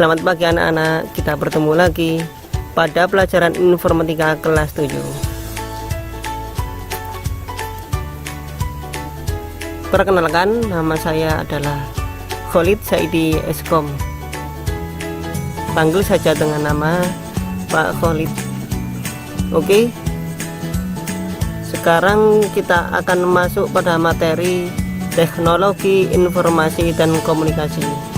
Selamat pagi anak-anak, kita bertemu lagi pada pelajaran informatika kelas 7. Perkenalkan, nama saya adalah Khalid Saidi Eskom. Panggil saja dengan nama Pak Khalid. Oke. Sekarang kita akan masuk pada materi Teknologi Informasi dan Komunikasi,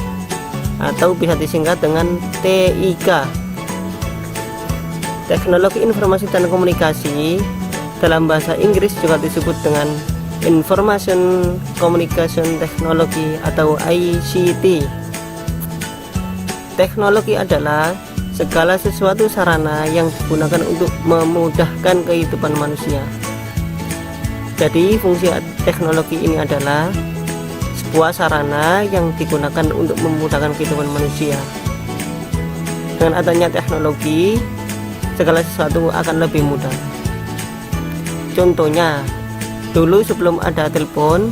atau bisa disingkat dengan TIK. Teknologi Informasi dan Komunikasi dalam bahasa Inggris juga disebut dengan Information Communication Technology atau ICT. Teknologi adalah segala sesuatu sarana yang digunakan untuk memudahkan kehidupan manusia. Jadi fungsi teknologi ini adalah sebuah sarana yang digunakan untuk memudahkan kehidupan manusia. Dengan adanya teknologi, segala sesuatu akan lebih mudah. Contohnya, dulu sebelum ada telepon,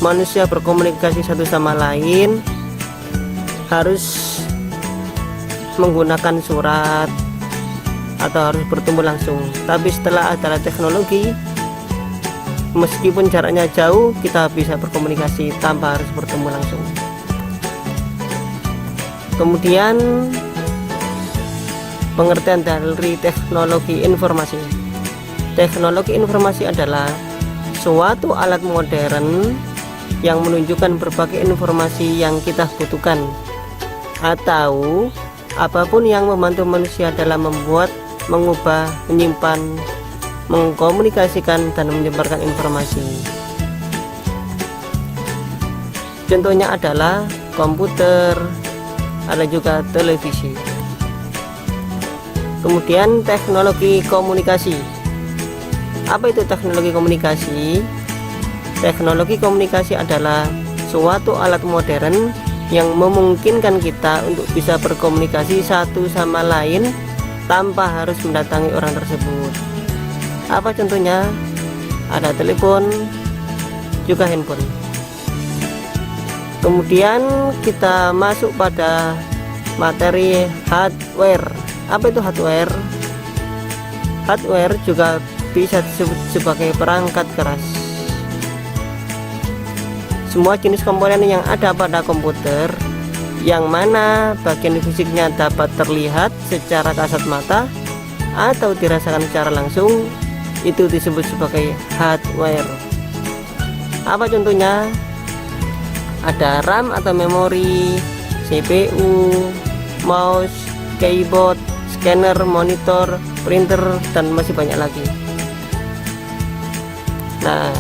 manusia berkomunikasi satu sama lain harus menggunakan surat atau harus bertemu langsung. Tapi setelah ada teknologi, meskipun jaraknya jauh, kita bisa berkomunikasi tanpa harus bertemu langsung. Kemudian pengertian dari teknologi informasi. Teknologi informasi adalah suatu alat modern yang menunjukkan berbagai informasi yang kita butuhkan, atau apapun yang membantu manusia dalam membuat, mengubah, menyimpan, mengkomunikasikan, dan menyebarkan informasi. Contohnya adalah komputer, ada juga televisi. Kemudian teknologi komunikasi. Apa itu teknologi komunikasi? Teknologi komunikasi adalah suatu alat modern yang memungkinkan kita untuk bisa berkomunikasi satu sama lain tanpa harus mendatangi orang tersebut. Apa contohnya? Ada telepon, juga handphone. Kemudian kita masuk pada materi hardware. Apa itu hardware? Hardware juga bisa disebut sebagai perangkat keras. Semua jenis komponen yang ada pada komputer, yang mana bagian fisiknya dapat terlihat secara kasat mata atau dirasakan secara langsung, itu disebut sebagai hardware. Apa contohnya? Ada RAM atau memori, CPU, mouse, keyboard, scanner, monitor, printer, dan masih banyak lagi. Nah,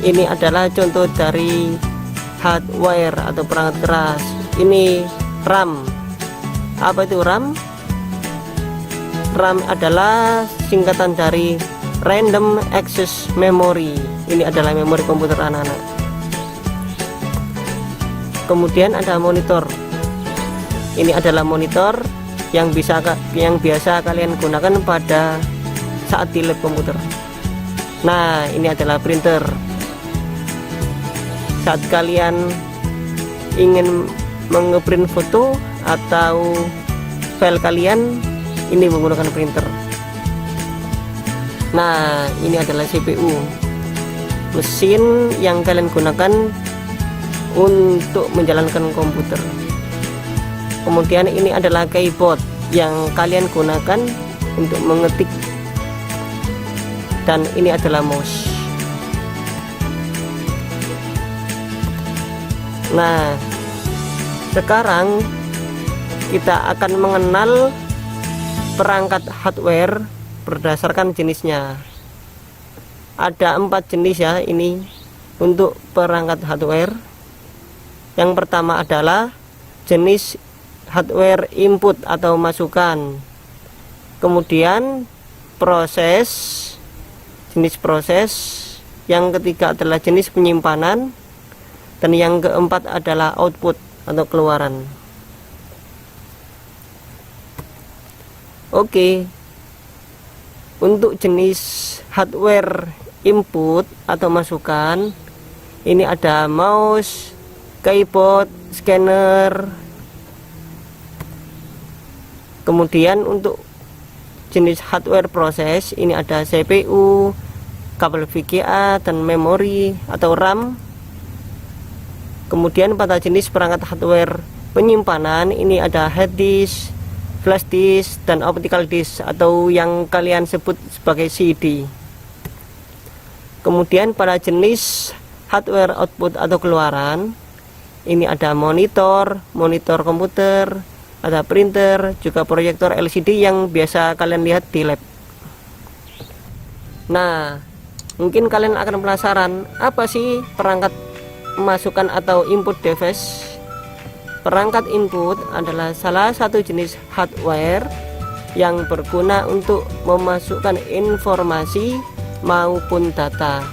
ini adalah contoh dari hardware atau perangkat keras. Ini RAM. Apa itu RAM? RAM adalah singkatan dari Random Access Memory. Ini adalah memori komputer anak-anak. Kemudian ada monitor. Ini adalah monitor yang biasa kalian gunakan pada saat di lab komputer. Nah, ini adalah printer. Saat kalian ingin mengeprint foto atau file kalian, ini menggunakan printer. Nah, ini adalah CPU, mesin yang kalian gunakan untuk menjalankan komputer. Kemudian ini adalah keyboard yang kalian gunakan untuk mengetik, dan ini adalah mouse. Nah, sekarang kita akan mengenal perangkat hardware berdasarkan jenisnya. Ada 4 jenis ya ini untuk perangkat hardware. Yang pertama adalah jenis hardware input atau masukan. Kemudian proses, jenis proses. Yang ketiga adalah jenis penyimpanan. Dan yang keempat adalah output atau keluaran. Oke. Untuk jenis hardware input atau masukan, ini ada mouse, keyboard, scanner, Kemudian untuk jenis hardware proses ini ada CPU, kabel VGA, dan memori atau RAM. Kemudian pada jenis perangkat hardware penyimpanan ini ada hard disk, flash disk, dan optical disk atau yang kalian sebut sebagai CD. Kemudian pada jenis hardware output atau keluaran ini ada monitor komputer, ada printer, juga proyektor LCD yang biasa kalian lihat di lab. Nah, mungkin kalian akan penasaran, apa sih perangkat masukan atau input device? Perangkat input adalah salah satu jenis hardware yang berguna untuk memasukkan informasi maupun data,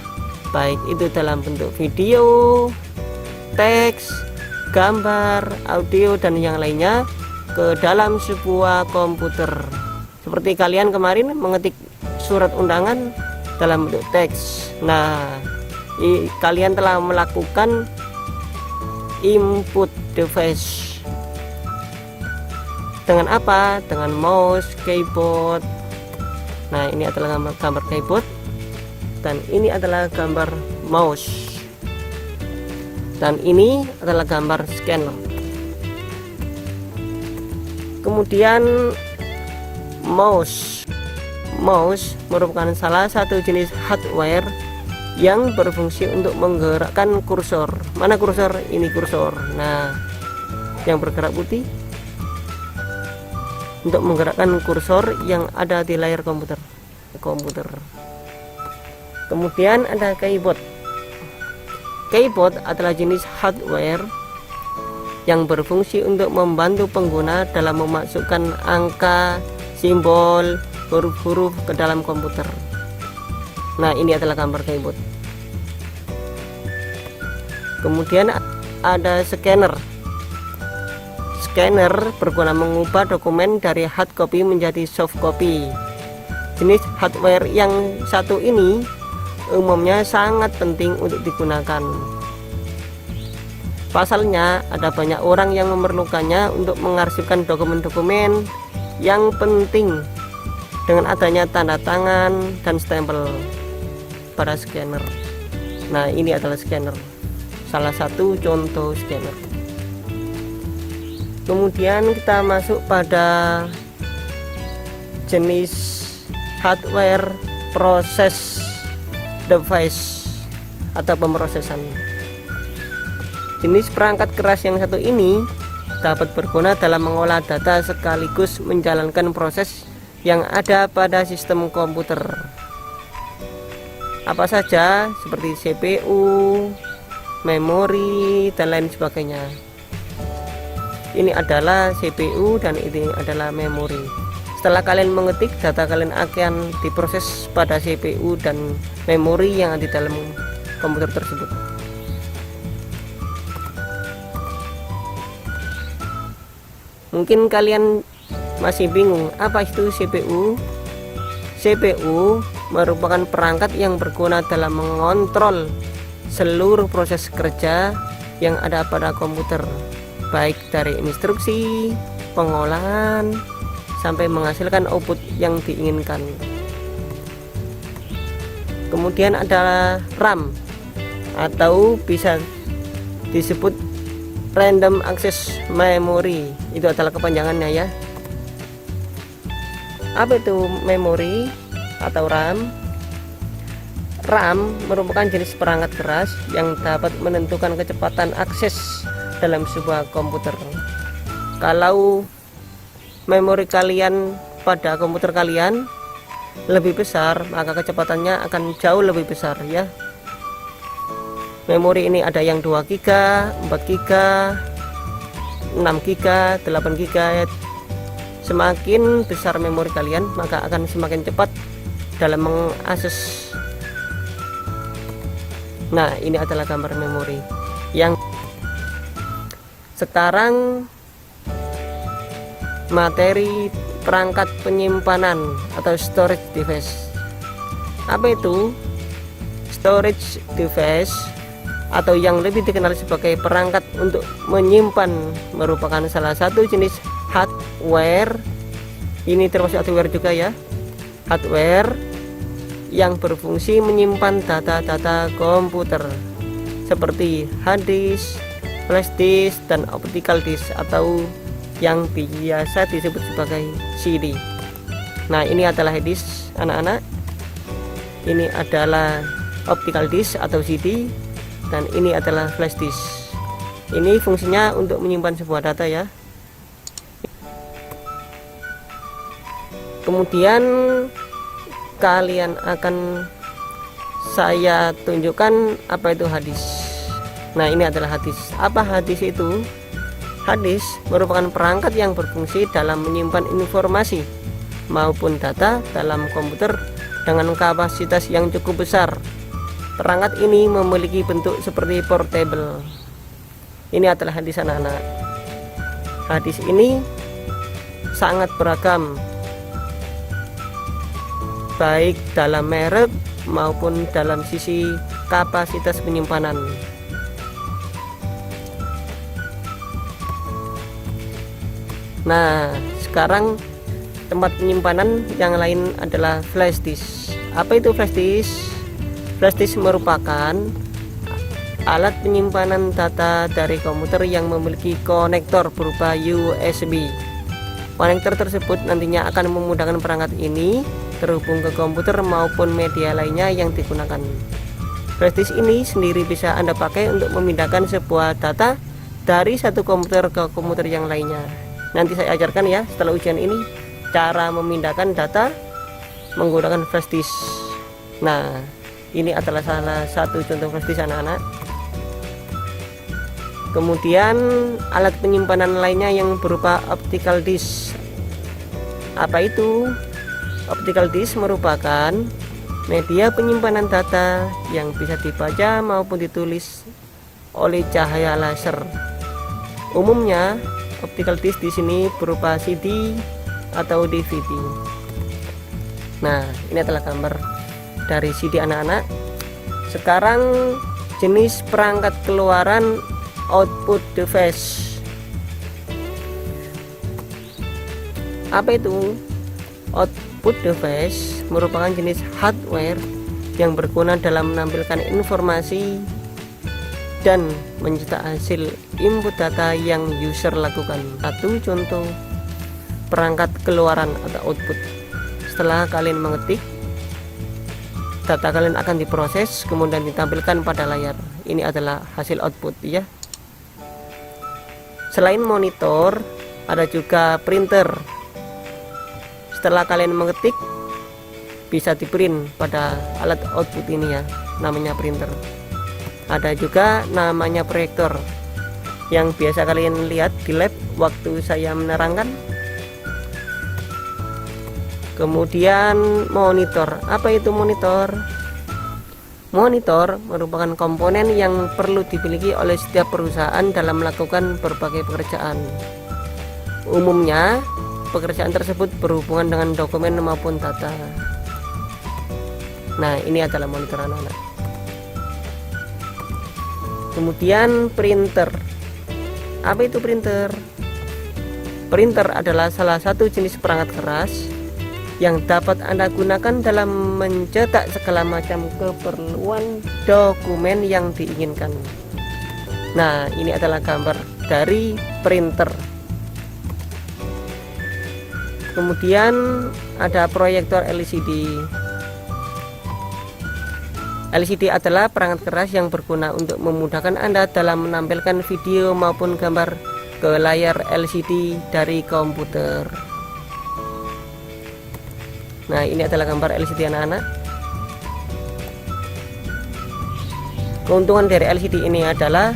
baik itu dalam bentuk video, teks, gambar, audio, dan yang lainnya ke dalam sebuah komputer. Seperti kalian kemarin mengetik surat undangan dalam bentuk teks. Nah, kalian telah melakukan input device. Dengan apa? Dengan mouse, keyboard. Nah, ini adalah gambar keyboard dan ini adalah gambar mouse. Dan ini adalah gambar scanner. Kemudian mouse merupakan salah satu jenis hardware yang berfungsi untuk menggerakkan kursor. Mana kursor? Ini kursor. Nah, yang bergerak putih untuk menggerakkan kursor yang ada di layar komputer. Kemudian ada keyboard. Keyboard adalah jenis hardware yang berfungsi untuk membantu pengguna dalam memasukkan angka, simbol, huruf-huruf ke dalam komputer. Nah, ini adalah gambar keyboard. Kemudian ada scanner. Scanner berguna mengubah dokumen dari hard copy menjadi soft copy. Jenis hardware yang satu ini umumnya sangat penting untuk digunakan. Pasalnya, ada banyak orang yang memerlukannya untuk mengarsipkan dokumen-dokumen yang penting dengan adanya tanda tangan dan stempel pada scanner. Nah, ini adalah scanner, salah satu contoh scanner. Kemudian kita masuk pada jenis hardware proses device atau pemrosesan. Jenis perangkat keras yang satu ini dapat berguna dalam mengolah data sekaligus menjalankan proses yang ada pada sistem komputer. Apa saja seperti CPU, memori, dan lain sebagainya. Ini adalah CPU dan ini adalah memori. Setelah kalian mengetik, data kalian akan diproses pada CPU dan memori yang ada di dalam komputer tersebut. Mungkin kalian masih bingung, apa itu CPU? CPU merupakan perangkat yang berguna dalam mengontrol seluruh proses kerja yang ada pada komputer, baik dari instruksi, pengolahan, sampai menghasilkan output yang diinginkan. Kemudian ada RAM atau bisa disebut random access memory. Itu adalah kepanjangannya ya. Apa itu memori atau RAM? RAM merupakan jenis perangkat keras yang dapat menentukan kecepatan akses dalam sebuah komputer. Kalau memori kalian pada komputer kalian lebih besar, maka kecepatannya akan jauh lebih besar ya. Memori ini ada yang 2 GB, 4 GB, 6 GB, 8 GB. Semakin besar memori kalian, maka akan semakin cepat dalam mengakses. Nah, ini adalah gambar memori. Yang sekarang materi perangkat penyimpanan atau storage device. Apa itu? Storage device atau yang lebih dikenal sebagai perangkat untuk menyimpan merupakan salah satu jenis hardware Ini termasuk hardware juga ya, hardware yang berfungsi menyimpan data-data komputer seperti hard disk, flash disk, dan optical disk atau yang biasa disebut sebagai CD. Nah, ini adalah hard disk anak-anak, ini adalah optical disk atau CD, dan ini adalah flash disk. Ini fungsinya untuk menyimpan sebuah data ya. Kemudian kalian akan saya tunjukkan apa itu hard disk. Nah, ini adalah hard disk. Apa hard disk itu? Hard disk merupakan perangkat yang berfungsi dalam menyimpan informasi maupun data dalam komputer dengan kapasitas yang cukup besar. Perangkat ini memiliki bentuk seperti portable. Ini adalah hard disk anak-anak. Hard disk ini sangat beragam, baik dalam merek maupun dalam sisi kapasitas penyimpanan. Nah, sekarang tempat penyimpanan yang lain adalah flash disk. Apa itu flash disk? Flash disk merupakan alat penyimpanan data dari komputer yang memiliki konektor berupa USB. Konektor tersebut nantinya akan memudahkan perangkat ini terhubung ke komputer maupun media lainnya yang digunakan. Flash disk ini sendiri bisa Anda pakai untuk memindahkan sebuah data dari satu komputer ke komputer yang lainnya. Nanti saya ajarkan ya setelah ujian ini cara memindahkan data menggunakan flash disk. Nah, ini adalah salah satu contoh flash disk anak-anak. Kemudian alat penyimpanan lainnya yang berupa optical disk. Apa itu? Optical disk merupakan media penyimpanan data yang bisa dibaca maupun ditulis oleh cahaya laser. Umumnya optical disk di sini berupa CD atau DVD. Nah, ini adalah gambar dari CD anak-anak. Sekarang jenis perangkat keluaran output device. Apa itu? Output device merupakan jenis hardware yang berguna dalam menampilkan informasi dan mencetak hasil input data yang user lakukan. Satu contoh perangkat keluaran atau output. Setelah kalian mengetik, data kalian akan diproses kemudian ditampilkan pada layar. Ini adalah hasil output ya. Selain monitor, ada juga printer. Setelah kalian mengetik, bisa di-print pada alat output ini ya, namanya printer. Ada juga namanya proyektor yang biasa kalian lihat di lab waktu saya menerangkan. Kemudian monitor. Apa itu monitor? Monitor merupakan komponen yang perlu dimiliki oleh setiap perusahaan dalam melakukan berbagai pekerjaan. Umumnya pekerjaan tersebut berhubungan dengan dokumen maupun data. Nah, ini adalah monitor anak-anak. Kemudian printer. Apa itu printer? Printer adalah salah satu jenis perangkat keras yang dapat Anda gunakan dalam mencetak segala macam keperluan dokumen yang diinginkan. Nah, ini adalah gambar dari printer. Kemudian ada proyektor LCD. LCD adalah perangkat keras yang berguna untuk memudahkan Anda dalam menampilkan video maupun gambar ke layar LCD dari komputer. Nah, ini adalah gambar LCD anak-anak. Keuntungan dari LCD ini adalah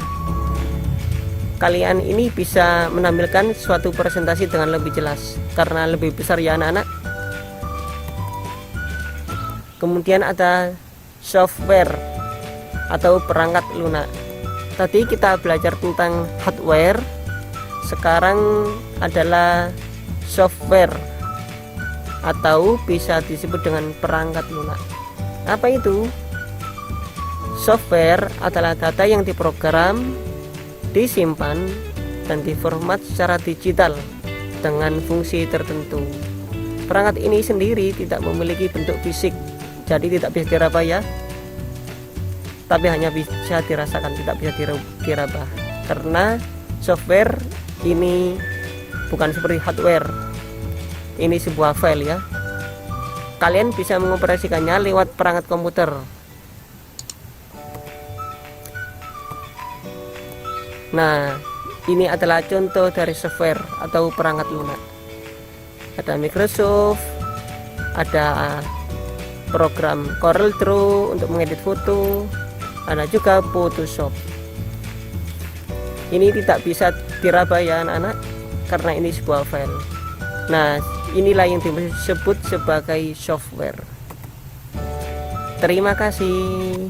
kalian ini bisa menampilkan suatu presentasi dengan lebih jelas karena lebih besar ya anak-anak. Kemudian ada software atau perangkat lunak. Tadi kita belajar tentang hardware, sekarang adalah software atau bisa disebut dengan perangkat lunak. Apa itu? Software adalah data yang diprogram, disimpan, dan diformat secara digital dengan fungsi tertentu. Perangkat ini sendiri tidak memiliki bentuk fisik, jadi tidak bisa diraba ya, tapi hanya bisa dirasakan, tidak bisa diraba, karena software ini bukan seperti hardware, ini sebuah file ya. Kalian bisa mengoperasikannya lewat perangkat komputer. Nah, ini adalah contoh dari software atau perangkat lunak. Ada Microsoft, ada program Corel Draw untuk mengedit foto, ada juga Photoshop. Ini tidak bisa diraba ya anak-anak, karena ini sebuah file. Nah, inilah yang disebut sebagai software. Terima kasih.